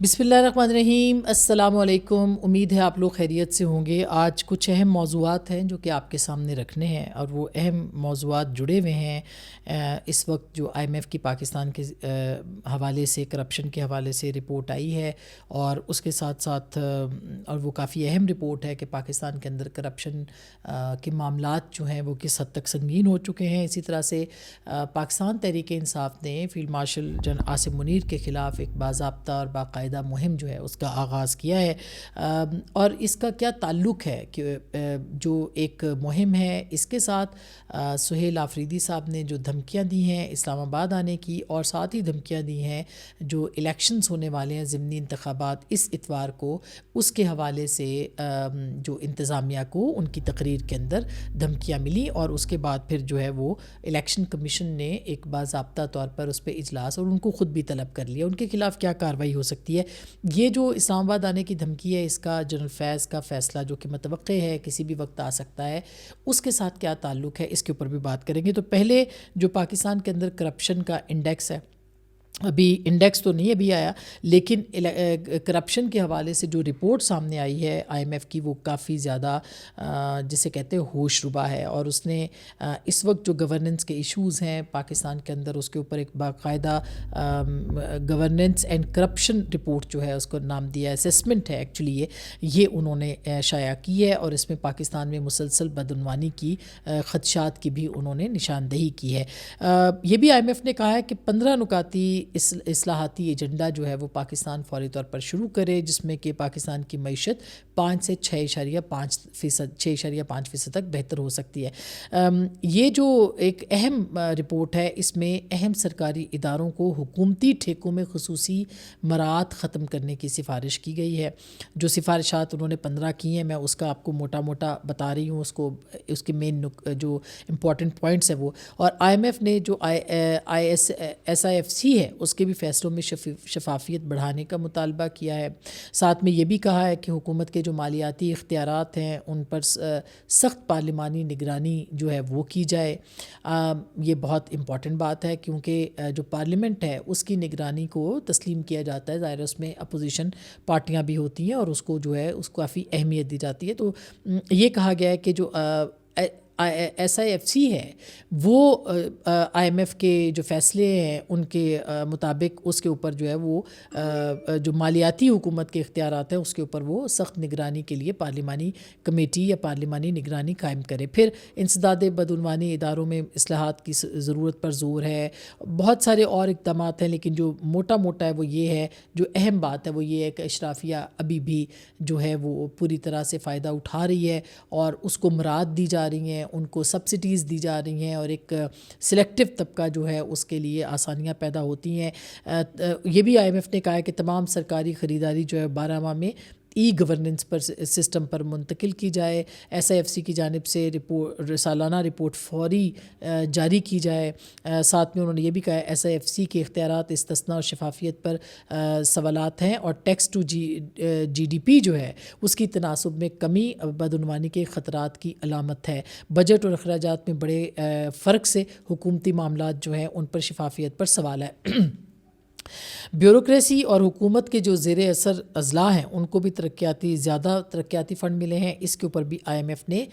بسم اللہ الرحمن الرحیم، السلام علیکم۔ امید ہے آپ لوگ خیریت سے ہوں گے۔ آج کچھ اہم موضوعات ہیں جو کہ آپ کے سامنے رکھنے ہیں، اور وہ اہم موضوعات جڑے ہوئے ہیں اس وقت جو آئی ایم ایف کی پاکستان کے حوالے سے، کرپشن کے حوالے سے رپورٹ آئی ہے، اور اس کے ساتھ ساتھ اور وہ کافی اہم رپورٹ ہے کہ پاکستان کے اندر کرپشن کے معاملات جو ہیں وہ کس حد تک سنگین ہو چکے ہیں۔ اسی طرح سے پاکستان تحریک انصاف نے field marshal general Asim Munir کے خلاف ایک باضابطہ اور باقاعدہ مہم جو ہے اس کا آغاز کیا ہے، اور اس کا کیا تعلق ہے کہ جو ایک مہم ہے اس کے ساتھ سہیل آفریدی صاحب نے جو دھمکیاں دی ہیں اسلام آباد آنے کی، اور ساتھ ہی دھمکیاں دی ہیں جو الیکشنز ہونے والے ہیں ضمنی انتخابات اس اتوار کو، اس کے حوالے سے جو انتظامیہ کو ان کی تقریر کے اندر دھمکیاں ملی، اور اس کے بعد پھر جو ہے وہ الیکشن کمیشن نے ایک باضابطہ طور پر اس پہ اجلاس اور ان کو خود بھی طلب کر لیا۔ ان کے خلاف کیا کارروائی ہو سکتی ہے؟ یہ جو اسلام آباد آنے کی دھمکی ہے، اس کا جنرل فیض کا فیصلہ جو کہ متوقع ہے کسی بھی وقت آ سکتا ہے، اس کے ساتھ کیا تعلق ہے، اس کے اوپر بھی بات کریں گے۔ تو پہلے جو پاکستان کے اندر کرپشن کا انڈیکس ہے، ابھی انڈیکس تو نہیں ابھی آیا، لیکن کرپشن کے حوالے سے جو رپورٹ سامنے آئی ہے آئی ایم ایف کی، وہ کافی زیادہ جسے کہتے ہیں ہوش ربا ہے، اور اس نے اس وقت جو گورننس کے ایشوز ہیں پاکستان کے اندر، اس کے اوپر ایک باقاعدہ گورننس اینڈ کرپشن رپورٹ جو ہے اس کو نام دیا ہے، اسیسمنٹ ہے ایکچولی یہ انہوں نے شائع کی ہے، اور اس میں پاکستان میں مسلسل بدعنوانی کی خدشات کی بھی انہوں نے نشاندہی کی ہے۔ یہ بھی آئی ایم ایف نے کہا ہے کہ 15 نکاتی اصلاحاتی ایجنڈا جو ہے وہ پاکستان فوری طور پر شروع کرے، جس میں کہ پاکستان کی معیشت 5 سے 6.5% تک بہتر ہو سکتی ہے۔ یہ جو ایک اہم رپورٹ ہے، اس میں اہم سرکاری اداروں کو حکومتی ٹھیکوں میں خصوصی مراعات ختم کرنے کی سفارش کی گئی ہے۔ جو سفارشات انہوں نے 15 کی ہیں، میں اس کا آپ کو موٹا موٹا بتا رہی ہوں، اس کے مین جو امپورٹنٹ پوائنٹس ہیں وہ، اور آئی ایم ایف نے جو ایس آئی ایف سی ہے اس کے بھی فیصلوں میں شفافیت بڑھانے کا مطالبہ کیا ہے۔ ساتھ میں یہ بھی کہا ہے کہ حکومت کے جو مالیاتی اختیارات ہیں ان پر سخت پارلیمانی نگرانی جو ہے وہ کی جائے۔ یہ بہت امپورٹنٹ بات ہے، کیونکہ جو پارلیمنٹ ہے اس کی نگرانی کو تسلیم کیا جاتا ہے، ظاہر اس میں اپوزیشن پارٹیاں بھی ہوتی ہیں، اور اس کو جو ہے اس کو کافی اہمیت دی جاتی ہے۔ تو یہ کہا گیا ہے کہ جو ایس آئی ایف سی ہے وہ آئی ایم ایف کے جو فیصلے ہیں ان کے مطابق اس کے اوپر جو ہے وہ جو مالیاتی حکومت کے اختیارات ہیں اس کے اوپر وہ سخت نگرانی کے لیے پارلیمانی کمیٹی یا پارلیمانی نگرانی قائم کرے۔ پھر انسداد بدعنوانی اداروں میں اصلاحات کی ضرورت پر زور ہے، بہت سارے اور اقدامات ہیں، لیکن جو موٹا موٹا ہے وہ یہ ہے، جو اہم بات ہے وہ یہ ہے کہ اشرافیہ ابھی بھی جو ہے وہ پوری طرح سے فائدہ اٹھا رہی ہے، اور اس کو مراعات دی جا رہی ہیں، ان کو سبسڈیز دی جا رہی ہیں، اور ایک سلیکٹو طبقہ جو ہے اس کے لیے آسانیاں پیدا ہوتی ہیں۔ یہ بھی آئی ایم ایف نے کہا ہے کہ تمام سرکاری خریداری جو ہے 12 ماہ میں ای گورننس پر سسٹم پر منتقل کی جائے۔ ایس آئی ایف سی کی جانب سے سالانہ رپورٹ فوری جاری کی جائے۔ ساتھ میں انہوں نے یہ بھی کہا ہے ایس آئی ایف سی کے اختیارات استثناء اور شفافیت پر سوالات ہیں، اور tax to G D P جو ہے اس کی تناسب میں کمی بدعنوانی کے خطرات کی علامت ہے۔ بجٹ اور اخراجات میں بڑے فرق سے حکومتی معاملات جو ہیں ان پر شفافیت پر سوال ہے۔ بیوروکریسی اور حکومت کے جو زیر اثر اضلاع ہیں ان کو بھی زیادہ ترقیاتی فنڈ ملے ہیں، اس کے اوپر بھی آئی ایم ایف نے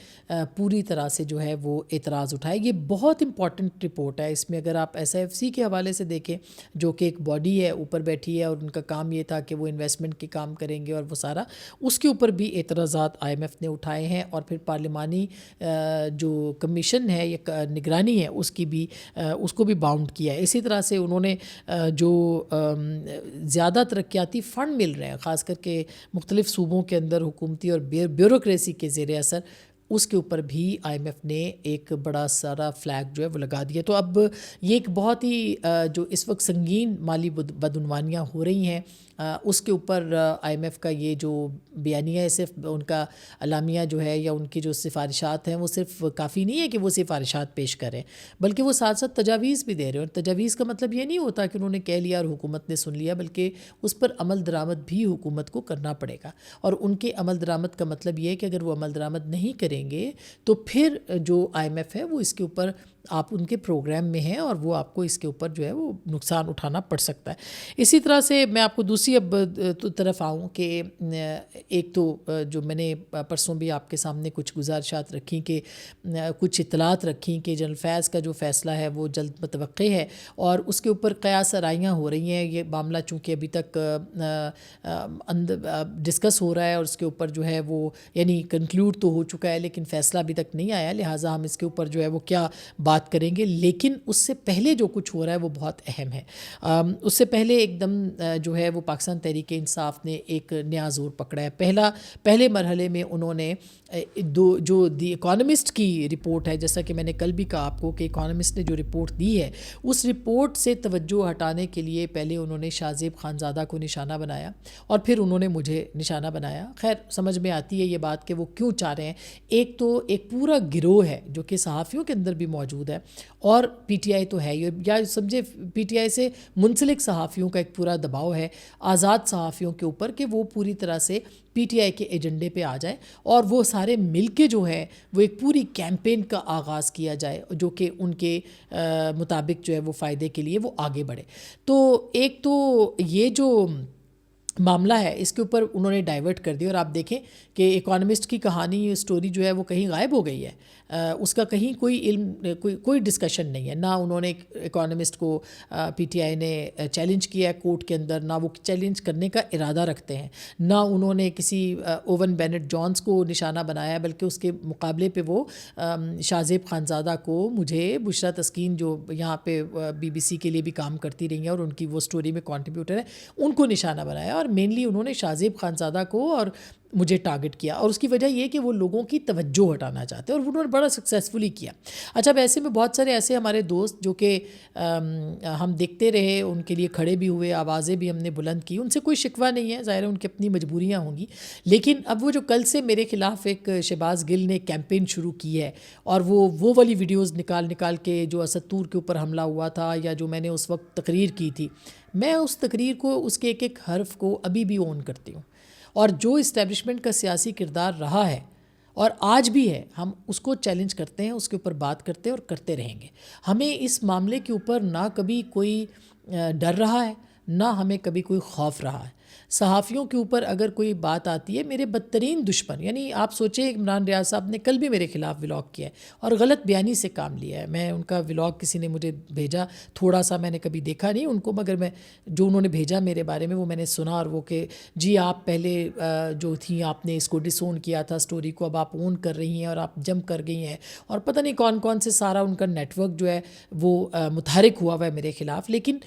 پوری طرح سے جو ہے وہ اعتراض اٹھائے۔ یہ بہت امپورٹنٹ رپورٹ ہے۔ اس میں اگر آپ ایس آئی ایف سی کے حوالے سے دیکھیں، جو کہ ایک باڈی ہے اوپر بیٹھی ہے، اور ان کا کام یہ تھا کہ وہ انویسٹمنٹ کے کام کریں گے اور وہ سارا، اس کے اوپر بھی اعتراضات آئی ایم ایف نے اٹھائے ہیں، اور پھر پارلیمانی جو کمیشن ہے یا نگرانی ہے اس کو بھی باؤنڈ کیا ہے۔ اسی طرح سے انہوں نے جو زیادہ ترقیاتی فنڈ مل رہے ہیں خاص کر کے مختلف صوبوں کے اندر حکومتی اور بیوروکریسی کے زیر اثر، اس کے اوپر بھی آئی ایم ایف نے ایک بڑا سارا فلیگ جو ہے وہ لگا دیا۔ تو اب یہ ایک بہت ہی جو اس وقت سنگین مالی بدعنوانیاں ہو رہی ہیں، اس کے اوپر آئی ایم ایف کا یہ جو بیانیہ ہے، صرف ان کا اعلامیہ جو ہے یا ان کی جو سفارشات ہیں وہ صرف کافی نہیں ہے کہ وہ سفارشات پیش کریں، بلکہ وہ ساتھ ساتھ تجاویز بھی دے رہے ہیں، اور تجاویز کا مطلب یہ نہیں ہوتا کہ انہوں نے کہہ لیا اور حکومت نے سن لیا، بلکہ اس پر عمل درآمد بھی حکومت کو کرنا پڑے گا۔ اور ان کے عمل درآمد کا مطلب یہ ہے کہ اگر وہ عمل درآمد نہیں کریں گے تو پھر جو آئی ایم ایف ہے وہ اس کے اوپر آپ ان کے پروگرام میں ہیں اور وہ آپ کو اس کے اوپر جو ہے وہ نقصان اٹھانا پڑ سکتا ہے. اسی طرح سے میں آپ کو دوسری اب طرف آؤں کہ ایک تو جو میں نے پرسوں بھی آپ کے سامنے کچھ گزارشات رکھی کہ کچھ اطلاعات رکھیں کہ جنرل فیض کا جو فیصلہ ہے وہ جلد متوقع ہے اور اس کے اوپر قیاس آرائیاں ہو رہی ہیں. یہ معاملہ چونکہ ابھی تک ڈسکس ہو رہا ہے اور اس کے اوپر جو ہے وہ یعنی کنکلوڈ تو ہو چکا ہے لیکن فیصلہ ابھی تک نہیں آیا, لہٰذا ہم اس کے اوپر جو ہے وہ کیا بات کریں گے. لیکن اس سے پہلے جو کچھ ہو رہا ہے وہ بہت اہم ہے. اس سے پہلے ایک دم جو ہے وہ پاکستان تحریک انصاف نے ایک نیا زور پکڑا ہے. پہلے مرحلے میں انہوں نے جو دی اکانومسٹ کی رپورٹ ہے, جیسا کہ میں نے کل بھی کہا آپ کو کہ اکانومسٹ نے جو رپورٹ دی ہے اس رپورٹ سے توجہ ہٹانے کے لیے پہلے انہوں نے شاہ زیب خانزادہ کو نشانہ بنایا اور پھر انہوں نے مجھے نشانہ بنایا. خیر سمجھ میں آتی ہے یہ بات کہ وہ کیوں چاہ رہے ہیں. ایک تو ایک پورا گروہ ہے جو کہ صحافیوں کے اندر بھی موجود ہے اور پی ٹی آئی تو ہے ہی, یا سمجھے پی ٹی آئی سے منسلک صحافیوں کا ایک پورا دباؤ ہے آزاد صحافیوں کے اوپر کہ وہ پوری طرح سے پی ٹی آئی کے ایجنڈے پہ آ جائے اور وہ سارے مل کے جو ہے وہ ایک پوری کیمپین کا آغاز کیا جائے جو کہ ان کے مطابق جو ہے وہ فائدے کے لیے وہ آگے بڑھے. تو ایک تو یہ جو معاملہ ہے اس کے اوپر انہوں نے ڈائیورٹ کر دیا اور آپ دیکھیں کہ اکانومسٹ کی کہانی اسٹوری جو ہے وہ کہیں غائب ہو گئی ہے. اس کا کہیں کوئی علم کوئی ڈسکشن نہیں ہے. نہ انہوں نے اکانومسٹ کو پی ٹی آئی نے چیلنج کیا ہے کورٹ کے اندر, نہ وہ چیلنج کرنے کا ارادہ رکھتے ہیں, نہ انہوں نے کسی اوون بینٹ جونز کو نشانہ بنایا, بلکہ اس کے مقابلے پہ وہ شاہ زیب خانزادہ کو, مجھے بشرا تسکین جو یہاں پہ بی بی سی کے لیے بھی کام کرتی رہی ہیں اور ان کی وہ اسٹوری میں کنٹریبیوٹر ہے, ان کو نشانہ بنایا اور مینلی انہوں نے شاہ زیب خانزادہ کو اور مجھے ٹارگٹ کیا. اور اس کی وجہ یہ کہ وہ لوگوں کی توجہ ہٹانا چاہتے ہیں اور انہوں نے بڑا سکسیزفلی کیا. اچھا اب ایسے میں بہت سارے ایسے ہمارے دوست جو کہ ہم دیکھتے رہے, ان کے لیے کھڑے بھی ہوئے, آوازیں بھی ہم نے بلند کی, ان سے کوئی شکوہ نہیں ہے, ظاہر ہے ان کی اپنی مجبوریاں ہوں گی. لیکن اب وہ جو کل سے میرے خلاف ایک شہباز گل نے کیمپین شروع کی ہے اور وہ والی ویڈیوز نکال کے جو اسد طور کے اوپر حملہ ہوا تھا یا جو میں نے اس وقت تقریر کی تھی, میں اس تقریر کو اس کے ایک حرف کو ابھی بھی اون کرتی ہوں. اور جو اسٹیبلشمنٹ کا سیاسی کردار رہا ہے اور آج بھی ہے, ہم اس کو چیلنج کرتے ہیں, اس کے اوپر بات کرتے ہیں اور کرتے رہیں گے. ہمیں اس معاملے کے اوپر نہ کبھی کوئی ڈر رہا ہے نہ ہمیں کبھی کوئی خوف رہا ہے. صحافیوں کے اوپر اگر کوئی بات آتی ہے, میرے بدترین دشمن, یعنی آپ سوچیں عمران ریاض صاحب نے کل بھی میرے خلاف ولاگ کیا ہے اور غلط بیانی سے کام لیا ہے. میں ان کا ولاگ کسی نے مجھے بھیجا, تھوڑا سا میں نے کبھی دیکھا نہیں ان کو, مگر میں جو انہوں نے بھیجا میرے بارے میں وہ میں نے سنا, اور وہ کہ جی آپ پہلے جو تھیں آپ نے اس کو ڈس اون کیا تھا اسٹوری کو, اب آپ اون کر رہی ہیں اور آپ جمپ کر گئی ہیں, اور پتہ نہیں کون کون سے سارا ان کا نیٹ ورک جو ہے وہ متحرک ہوا ہے میرے خلاف. لیکن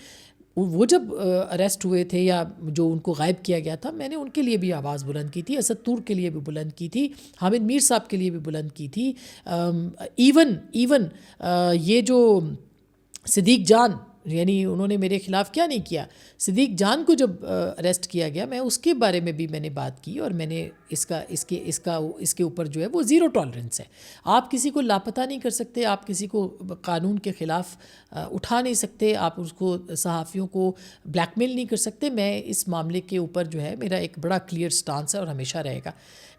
وہ جب اریسٹ ہوئے تھے یا جو ان کو غائب کیا گیا تھا, میں نے ان کے لیے بھی آواز بلند کی تھی, اسد طور کے لیے بھی بلند کی تھی, حامد میر صاحب کے لیے بھی بلند کی تھی. ایون یہ جو صدیق جان, یعنی انہوں نے میرے خلاف کیا نہیں کیا, صدیق جان کو جب اریسٹ کیا گیا میں اس کے بارے میں بھی میں نے بات کی اور میں نے اس کے اوپر جو ہے وہ زیرو ٹالرنس ہے. آپ کسی کو لاپتہ نہیں کر سکتے, آپ کسی کو قانون کے خلاف اٹھا نہیں سکتے, آپ اس کو صحافیوں کو بلیک میل نہیں کر سکتے. میں اس معاملے کے اوپر جو ہے میرا ایک بڑا کلیئر سٹانس ہے اور ہمیشہ رہے گا.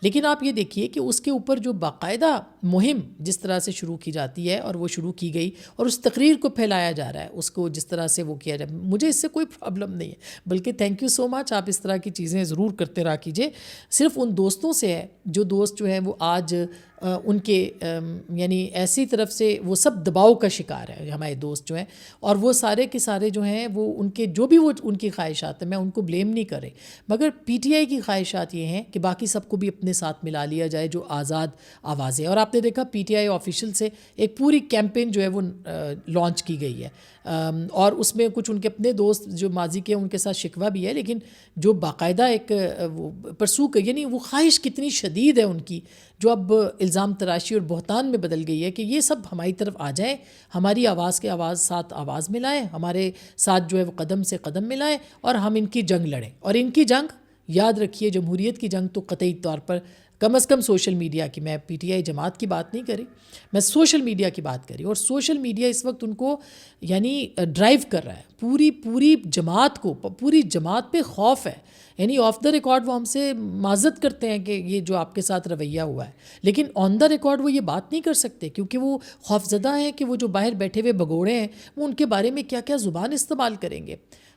لیکن آپ یہ دیکھیے کہ اس کے اوپر جو باقاعدہ مہم جس طرح سے شروع کی جاتی ہے اور وہ شروع کی گئی اور اس تقریر کو پھیلایا جا رہا ہے, اس کو جس طرح سے وہ کیا جائے, مجھے اس سے کوئی پرابلم نہیں ہے, بلکہ تھینک یو سو مچ, آپ اس طرح کی چیزیں ضرور کرتے رہا کیجیے. صرف ان دوستوں سے ہے جو دوست جو ہیں وہ آج ان کے یعنی ایسی طرف سے وہ سب دباؤ کا شکار ہے ہمارے دوست جو ہیں, اور وہ سارے کے سارے جو ہیں وہ ان کے جو بھی وہ ان کی خواہشات ہیں, میں ان کو بلیم نہیں کر رہی, مگر پی ٹی آئی کی خواہشات یہ ہیں کہ باقی سب کو بھی اپنے ساتھ ملا لیا جائے جو آزاد آوازیں. اور آپ نے دیکھا پی ٹی آئی آفیشیل سے ایک پوری کیمپین جو ہے وہ لانچ کی گئی ہے, اور اس میں کچھ ان کے اپنے دوست جو ماضی کے ان کے ساتھ شکوہ بھی ہے, لیکن جو باقاعدہ ایک پرسو یعنی وہ خواہش کتنی شدید ہے ان کی, جو اب الزام تراشی اور بہتان میں بدل گئی ہے کہ یہ سب ہماری طرف آ جائیں, ہماری آواز کے ساتھ آواز ملائیں, ہمارے ساتھ جو ہے وہ قدم سے قدم ملائیں اور ہم ان کی جنگ لڑیں. اور ان کی جنگ یاد رکھیے, جمہوریت کی جنگ تو قطعی طور پر کم از کم سوشل میڈیا کی. میں پی ٹی آئی جماعت کی بات نہیں کری, میں سوشل میڈیا کی بات کری. اور سوشل میڈیا اس وقت ان کو یعنی ڈرائیو کر رہا ہے, پوری جماعت کو, پوری جماعت پہ خوف ہے. یعنی آف دا ریکارڈ وہ ہم سے معذرت کرتے ہیں کہ یہ جو آپ کے ساتھ رویہ ہوا ہے, لیکن آن دا ریکارڈ وہ یہ بات نہیں کر سکتے کیونکہ وہ خوفزدہ ہیں کہ وہ جو باہر بیٹھے ہوئے بگوڑے ہیں وہ ان کے بارے میں کیا کیا زبان استعمال کریں گے.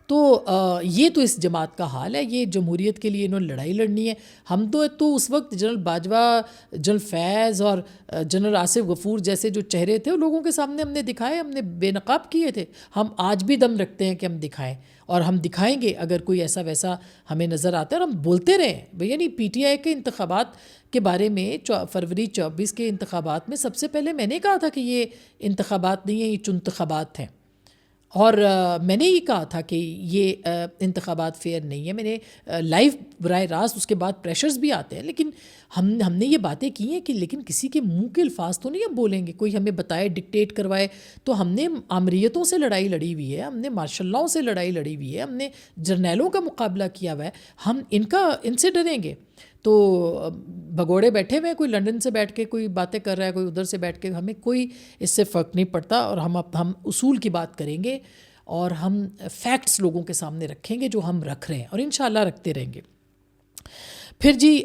تو یہ تو اس جماعت کا حال ہے. یہ جمہوریت کے لیے انہوں نے لڑائی لڑنی ہے. ہم تو اس وقت جنرل باجوہ, جنرل فیض اور جنرل آصف غفور جیسے جو چہرے تھے لوگوں کے سامنے ہم نے دکھائے, ہم نے بے نقاب کیے تھے. ہم آج بھی دم رکھتے ہیں کہ ہم دکھائیں, اور ہم دکھائیں گے اگر کوئی ایسا ویسا ہمیں نظر آتا ہے, اور ہم بولتے رہیں. یعنی پی ٹی آئی کے انتخابات کے بارے میں فروری 24 کے انتخابات میں سب سے پہلے میں نے کہا تھا کہ یہ انتخابات نہیں ہیں, یہ چنتخابات ہیں. اور میں نے یہ کہا تھا کہ یہ انتخابات فیئر نہیں ہے. میں نے لائیو براہ راست, اس کے بعد پریشرز بھی آتے ہیں, لیکن ہم نے یہ باتیں کی ہیں کہ لیکن کسی کے منہ کے الفاظ تو نہیں ہم بولیں گے. کوئی ہمیں بتائے, ڈکٹیٹ کروائے. تو ہم نے آمریتوں سے لڑائی لڑی ہوئی ہے, ہم نے مارشل لاؤں سے لڑائی لڑی ہوئی ہے, ہم نے جرنیلوں کا مقابلہ کیا ہوا ہے. ہم ان سے ڈریں گے؟ تو بھگوڑے بیٹھے ہوئے ہیں, کوئی لندن سے بیٹھ کے کوئی باتیں کر رہا ہے, کوئی ادھر سے بیٹھ کے, ہمیں کوئی اس سے فرق نہیں پڑتا. اور ہم اصول کی بات کریں گے اور ہم فیکٹس لوگوں کے سامنے رکھیں گے جو ہم رکھ رہے ہیں, اور انشاءاللہ رکھتے رہیں گے. پھر جی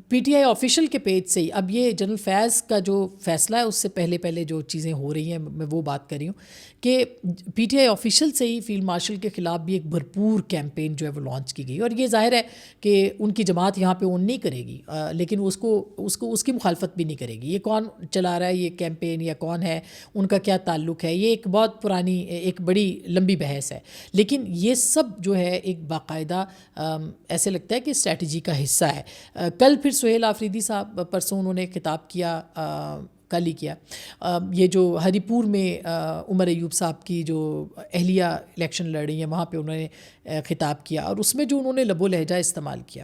پی ٹی آئی آفیشیل کے پیج سے ہی اب یہ جنرل فیض کا جو فیصلہ ہے اس سے پہلے جو چیزیں ہو رہی ہیں میں وہ بات کر رہی ہوں کہ پی ٹی آئی آفیشیل سے ہی فیلڈ مارشل کے خلاف بھی ایک بھرپور کیمپین جو ہے وہ لانچ کی گئی. اور یہ ظاہر ہے کہ ان کی جماعت یہاں پہ اون نہیں کرے گی, لیکن اس کی مخالفت بھی نہیں کرے گی. یہ کون چلا رہا ہے یہ کیمپین یا کون ہے, ان کا کیا تعلق ہے, یہ ایک بہت پرانی ایک بڑی لمبی بحث ہے. لیکن یہ سب جو ہے ایک باقاعدہ ایسے لگتا ہے کہ اسٹریٹجی کا حصہ ہے. کل پھر سہیل آفریدی صاحب پرسوں انہوں نے خطاب کیا, کل ہی کیا, یہ جو ہری پور میں عمر ایوب صاحب کی جو اہلیہ الیکشن لڑ رہی ہیں وہاں پہ انہوں نے خطاب کیا, اور اس میں جو انہوں نے لب و لہجہ استعمال کیا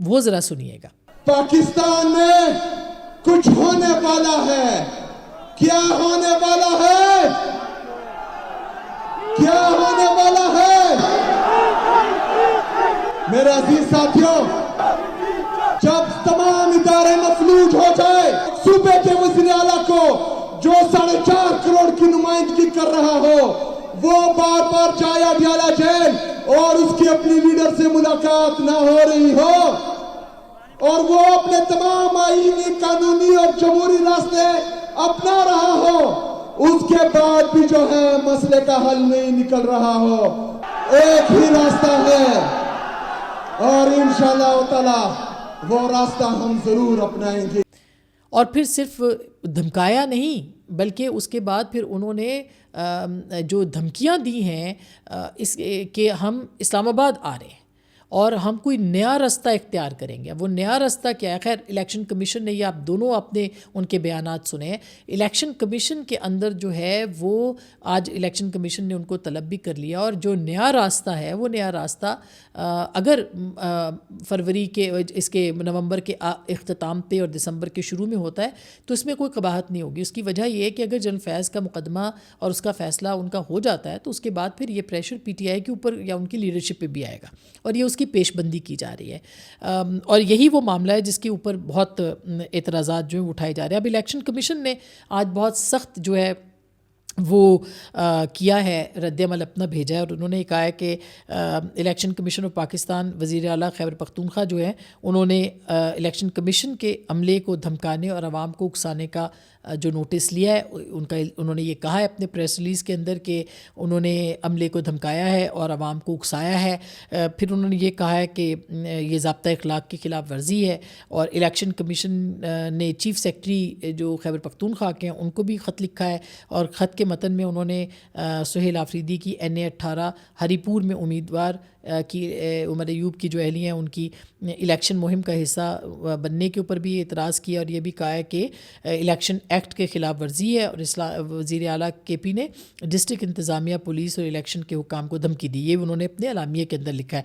وہ ذرا سنیے گا. پاکستان میں کچھ ہونے والا ہے. کیا ہونے والا ہے؟ کیا ہونے والا ہے؟ میرے عزیز ساتھیوں, جب تمام ادارے مفلوج ہو جائے, صوبے کے وزیر اعلیٰ کو جو 4.5 کروڑ کی نمائندگی کر رہا ہو وہ بار بار جائے اڈیالہ جیل اور اس کی اپنی لیڈر سے ملاقات نہ ہو رہی ہو, اور وہ اپنے تمام آئینی, قانونی اور جمہوری راستے اپنا رہا ہو, اس کے بعد بھی جو ہے مسئلے کا حل نہیں نکل رہا ہو. ایک ہی راستہ ہے اور انشاءاللہ تعالی وہ راستہ ہم ضرور اپنائیں گے. اور پھر صرف دھمکایا نہیں بلکہ اس کے بعد پھر انہوں نے جو دھمکیاں دی ہیں اس کہ ہم اسلام آباد آ رہے ہیں اور ہم کوئی نیا راستہ اختیار کریں گے. وہ نیا راستہ کیا ہے؟ خیر الیکشن کمیشن نے, یہ آپ دونوں اپنے ان کے بیانات سنے ہیں, الیکشن کمیشن کے اندر جو ہے وہ آج الیکشن کمیشن نے ان کو طلب بھی کر لیا, اور جو نیا راستہ ہے وہ نیا راستہ اگر فروری کے اس کے نومبر کے اختتام پہ اور دسمبر کے شروع میں ہوتا ہے تو اس میں کوئی قباحت نہیں ہوگی. اس کی وجہ یہ ہے کہ اگر جنرل فیض کا مقدمہ اور اس کا فیصلہ ان کا ہو جاتا ہے تو اس کے بعد پھر یہ پریشر پی ٹی آئی کے اوپر یا ان کی لیڈرشپ پہ بھی آئے گا, اور یہ اس کی پیش بندی کی جا رہی ہے. اور یہی وہ معاملہ ہے جس کے اوپر بہت اعتراضات جو ہیں اٹھائے جا رہے ہیں. اب الیکشن کمیشن نے آج بہت سخت جو ہے وہ کیا ہے, رد عمل اپنا بھیجا ہے, اور انہوں نے کہا ہے کہ الیکشن کمیشن آف پاکستان وزیر اعلیٰ خیبر پختونخوا جو ہے انہوں نے الیکشن کمیشن کے عملے کو دھمکانے اور عوام کو اکسانے کا جو نوٹس لیا ہے انہوں نے یہ کہا ہے اپنے پریس ریلیز کے اندر کہ انہوں نے عملے کو دھمکایا ہے اور عوام کو اکسایا ہے. پھر انہوں نے یہ کہا ہے کہ یہ ضابطۂ اخلاق کی خلاف ورزی ہے, اور الیکشن کمیشن نے چیف سیکرٹری جو خیبر پختونخوا کے ہیں ان کو بھی خط لکھا ہے, اور خط کے متن میں انہوں نے سہیل آفریدی کی NA 18 ہری پور میں امیدوار کی عمر ایوب کی جو اہلیہ ہیں ان کی الیکشن مہم کا حصہ بننے کے اوپر بھی اعتراض کیا, اور یہ بھی کہا ہے کہ الیکشن ایکٹ کے خلاف ورزی ہے, اور وزیر اعلیٰ کے پی نے ڈسٹرکٹ انتظامیہ, پولیس اور الیکشن کے حکام کو دھمکی دی. یہ انہوں نے اپنے اعلامیے کے اندر لکھا ہے.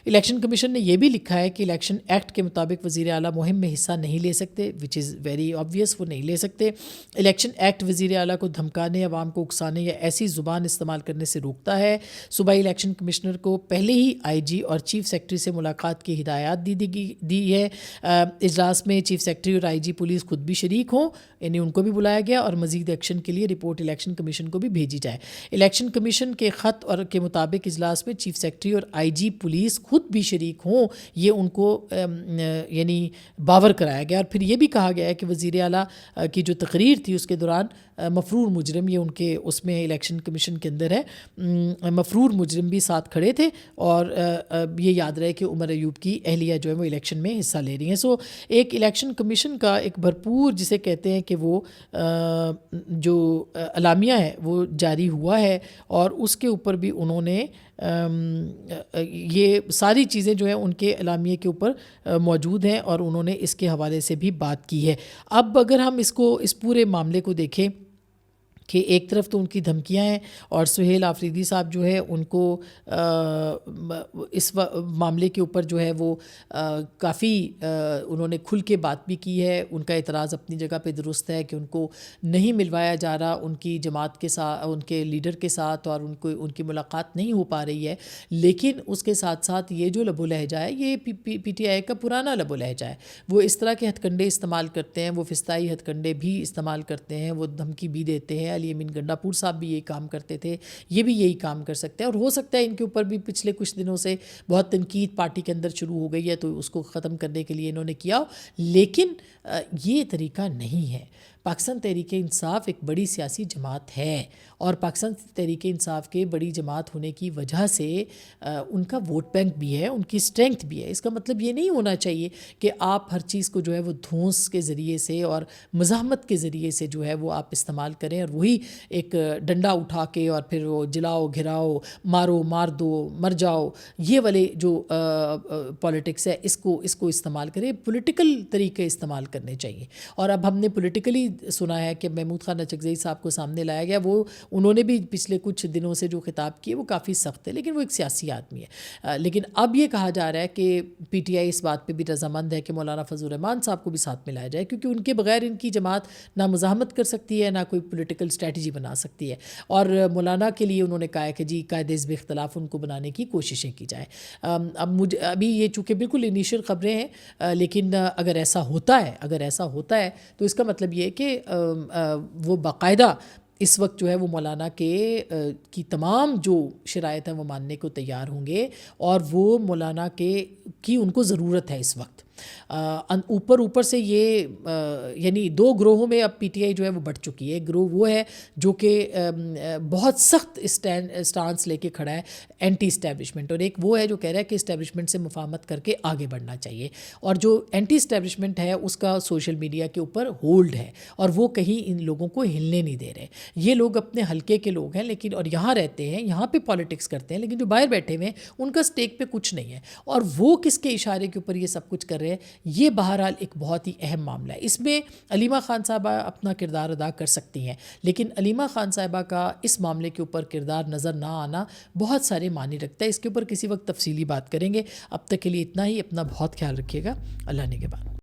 الیکشن کمیشن نے یہ بھی لکھا ہے کہ الیکشن ایکٹ کے مطابق وزیر اعلیٰ مہم میں حصہ نہیں لے سکتے, وچ از ویری آبویس, وہ نہیں لے سکتے. الیکشن ایکٹ وزیر اعلیٰ کو دھمکانے, عوام کو اکسانے یا ایسی زبان استعمال کرنے سے روکتا ہے. صوبائی الیکشن کمشنر کو پہلے ہی آئی جی اور چیف سیکرٹری سے ملاقات کی ہدایات دی ہے۔ اجلاس میں چیف سیکرٹری اور آئی جی پولیس خود بھی شریک ہوں، یعنی ان کو بھی بلایا گیا، اور مزید ایکشن کے لیے رپورٹ الیکشن کمیشن کو بھی بھیجی جائے۔ الیکشن کمیشن کے خط اور کے مطابق اجلاس میں چیف سیکرٹری اور آئی جی پولیس خود بھی شریک ہوں، یہ ان کو یعنی باور کرایا گیا۔ اور پھر یہ بھی کہا گیا ہے کہ وزیر اعلیٰ کی جو تقریر تھی اس کے دوران مفرور مجرم، یہ ان کے اس میں الیکشن کمیشن کے اندر ہے، مفرور مجرم بھی ساتھ کھڑے تھے، اور یہ یاد رہے کہ عمر ایوب کی اہلیہ جو ہے وہ الیکشن میں حصہ لے رہی ہیں۔ سو ایک الیکشن کمیشن کا ایک بھرپور جسے کہتے ہیں کہ وہ جو اعلامیہ ہے وہ جاری ہوا ہے، اور اس کے اوپر بھی انہوں نے یہ ساری چیزیں جو ہیں ان کے اعلامیے کے اوپر موجود ہیں، اور انہوں نے اس کے حوالے سے بھی بات کی ہے۔ اب اگر ہم اس پورے معاملے کو دیکھیں کہ ایک طرف تو ان کی دھمکیاں ہیں، اور سہیل آفریدی صاحب جو ہے ان کو اس معاملے کے اوپر جو ہے وہ کافی انہوں نے کھل کے بات بھی کی ہے۔ ان کا اعتراض اپنی جگہ پہ درست ہے کہ ان کو نہیں ملوایا جا رہا ان کی جماعت کے ساتھ، ان کے لیڈر کے ساتھ، اور ان کی ملاقات نہیں ہو پا رہی ہے، لیکن اس کے ساتھ ساتھ یہ جو لب و لہجہ ہے یہ پی ٹی آئی کا پرانا لب و لہجہ ہے۔ وہ اس طرح کے ہتھ کنڈے استعمال کرتے ہیں، وہ فضائی ہتھ کنڈے بھی استعمال کرتے ہیں، وہ دھمکی بھی دیتے ہیں۔ علی امین گنڈا پور صاحب بھی یہی کام کرتے تھے، یہ بھی یہی کام کر سکتے ہیں، اور ہو سکتا ہے ان کے اوپر بھی پچھلے کچھ دنوں سے بہت تنقید پارٹی کے اندر شروع ہو گئی ہے، تو اس کو ختم کرنے کے لیے انہوں نے کیا، لیکن یہ طریقہ نہیں ہے۔ پاکستان تحریک انصاف ایک بڑی سیاسی جماعت ہے، اور پاکستان تحریک انصاف کے بڑی جماعت ہونے کی وجہ سے ان کا ووٹ بینک بھی ہے، ان کی اسٹرینگتھ بھی ہے۔ اس کا مطلب یہ نہیں ہونا چاہیے کہ آپ ہر چیز کو جو ہے وہ دھونس کے ذریعے سے اور مزاحمت کے ذریعے سے جو ہے وہ آپ استعمال کریں، اور وہی ایک ڈنڈا اٹھا کے اور پھر وہ جلاؤ گھراؤ، مارو مار دو مر جاؤ، یہ والے جو پولیٹکس ہے اس کو استعمال کریں۔ پولیٹیکل طریقے استعمال کرنے چاہیے، اور اب ہم نے پولیٹیکلی سنا ہے کہ محمود خان اچکزئی صاحب کو سامنے لایا گیا، وہ انہوں نے بھی پچھلے کچھ دنوں سے جو خطاب کیے وہ کافی سخت ہے، لیکن وہ ایک سیاسی آدمی ہے۔ لیکن اب یہ کہا جا رہا ہے کہ پی ٹی آئی اس بات پہ بھی رضامند ہے کہ مولانا فضل الرحمان صاحب کو بھی ساتھ میں لایا جائے، کیونکہ ان کے بغیر ان کی جماعت نہ مزاحمت کر سکتی ہے، نہ کوئی پولیٹیکل اسٹریٹجی بنا سکتی ہے، اور مولانا کے لیے انہوں نے کہا ہے کہ جی قائد حزب اختلاف ان کو بنانے کی کوششیں کی جائیں۔ ابھی یہ چونکہ بالکل انیشیل خبریں ہیں، لیکن اگر ایسا ہوتا ہے تو اس کا مطلب یہ ہے کہ وہ باقاعدہ اس وقت جو ہے وہ مولانا کی تمام جو شرائط ہیں وہ ماننے کو تیار ہوں گے، اور وہ مولانا کی ان کو ضرورت ہے اس وقت۔ اوپر سے یہ یعنی دو گروہوں میں اب پی ٹی آئی جو ہے وہ بڑھ چکی ہے۔ ایک گروہ وہ ہے جو کہ بہت سخت اسٹانس لے کے کھڑا ہے اینٹی اسٹیبلشمنٹ، اور ایک وہ ہے جو کہہ رہا ہے کہ اسٹیبلشمنٹ سے مفاہمت کر کے آگے بڑھنا چاہیے، اور جو اینٹی اسٹیبلشمنٹ ہے اس کا سوشل میڈیا کے اوپر ہولڈ ہے، اور وہ کہیں ان لوگوں کو ہلنے نہیں دے رہے۔ یہ لوگ اپنے حلقے کے لوگ ہیں، لیکن اور یہاں رہتے ہیں، یہاں پہ پالیٹکس کرتے ہیں، لیکن جو باہر بیٹھے ہوئے ہیں ان کا اسٹیک پہ کچھ نہیں ہے، اور وہ کس کے اشارے کے اوپر یہ سب کچھ کر رہے ہیں، یہ بہرحال ایک بہت ہی اہم معاملہ ہے۔ اس میں علیمہ خان صاحبہ اپنا کردار ادا کر سکتی ہیں، لیکن علیمہ خان صاحبہ کا اس معاملے کے اوپر کردار نظر نہ آنا بہت سارے معنی رکھتا ہے۔ اس کے اوپر کسی وقت تفصیلی بات کریں گے۔ اب تک کے لیے اتنا ہی، اپنا بہت خیال رکھیے گا۔ اللہ نگہبان۔